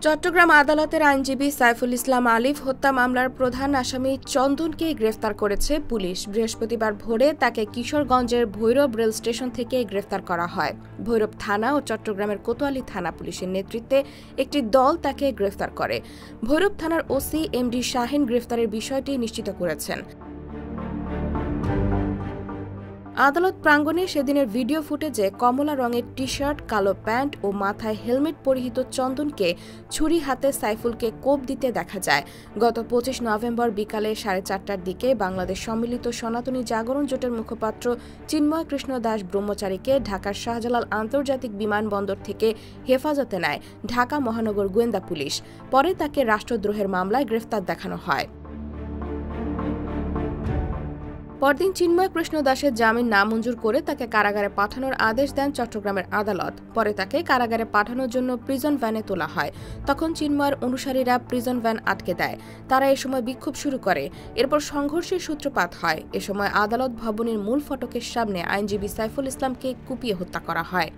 চট্টগ্রাম আদালতের আইনজীবী সাইফুল ইসলাম আলিফ হত্যা মামলার প্রধান আসামি চন্দনকে গ্রেফতার করেছে পুলিশ। বৃহস্পতিবার ভোরে তাকে কিশোরগঞ্জের ভৈরব রেল স্টেশন থেকে গ্রেফতার করা হয়। ভৈরব থানা ও চট্টগ্রামের কোতোয়ালি থানা পুলিশের নেতৃত্বে একটি দল তাকে গ্রেফতার করে। ভৈরব থানার ওসি এমডি শাহিন গ্রেফতারের বিষয়টি নিশ্চিত করেছেন। আদালত প্রাঙ্গণে সেদিনের ভিডিও ফুটেজে কমলা রঙের টি শার্ট, কালো প্যান্ট ও মাথায় হেলমেট পরিহিত চন্দনকে ছুরি হাতে সাইফুলকে কোপ দিতে দেখা যায়। গত ২৫ নভেম্বর বিকালে ৪:৩০টার দিকে বাংলাদেশ সম্মিলিত সনাতনী জাগরণ জোটের মুখপাত্র চিন্ময় কৃষ্ণ দাস ব্রহ্মচারীকে ঢাকার শাহজালাল আন্তর্জাতিক বিমানবন্দর থেকে হেফাজতে নেয় ঢাকা মহানগর গোয়েন্দা পুলিশ। পরে তাকে রাষ্ট্রদ্রোহের মামলায় গ্রেফতার দেখানো হয়। পরদিন চিন্ময় কৃষ্ণ দাসের জামিন নামঞ্জুর করে তাকে কারাগারে পাঠানোর আদেশ দেন চট্টগ্রামের আদালত। পরে তাকে কারাগারে পাঠানোর জন্য প্রিজন ভ্যানে তোলা হয়। তখন চিন্ময়ের অনুসারীরা প্রিজন ভ্যান আটকে দেয়। তারা এ সময় বিক্ষোভ শুরু করে। এরপর সংঘর্ষের সূত্রপাত হয়। এ সময় আদালত ভবনের মূল ফটকের সামনে আইনজীবী সাইফুল ইসলামকে কুপিয়ে হত্যা করা হয়।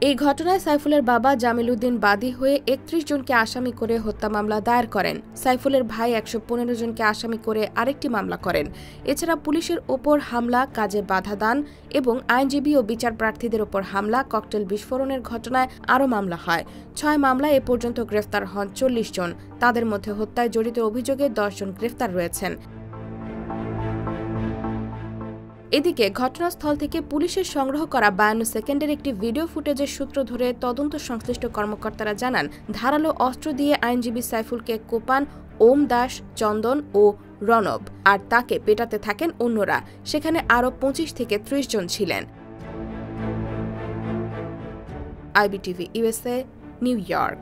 এই ঘটনায় সাইফুলের বাবা জামিল উদ্দিন বাদী হয়ে ৩১ জনকে আসামি করে হত্যা মামলা দায়ের করেন। সাইফুলের ভাই ১১৫ জনকে আসামি করে আরেকটি মামলা করেন। এছাড়া পুলিশের ওপর হামলা, কাজে বাধা দান এবং আইনজীবী ও বিচার প্রার্থীদের ওপর হামলা, ককটেল বিস্ফোরণের ঘটনায় আরও মামলা হয়। ৬ মামলায় এ পর্যন্ত গ্রেফতার হন ৪০ জন। তাদের মধ্যে হত্যায় জড়িত অভিযোগে ১০ জন গ্রেফতার রয়েছেন। এদিকে ঘটনাস্থল থেকে পুলিশের সংগ্রহ করা ৫২ সেকেন্ডের একটি ভিডিও ফুটেজের সূত্র ধরে তদন্ত সংশ্লিষ্ট কর্মকর্তারা জানান, ধারালো অস্ত্র দিয়ে আইনজীবী সাইফুলকে কোপান ওম দাস, চন্দন ও রণব, আর তাকে পেটাতে থাকেন অন্যরা। সেখানে আরও ২৫ থেকে ৩০ জন ছিলেন। IBTV USA, new York.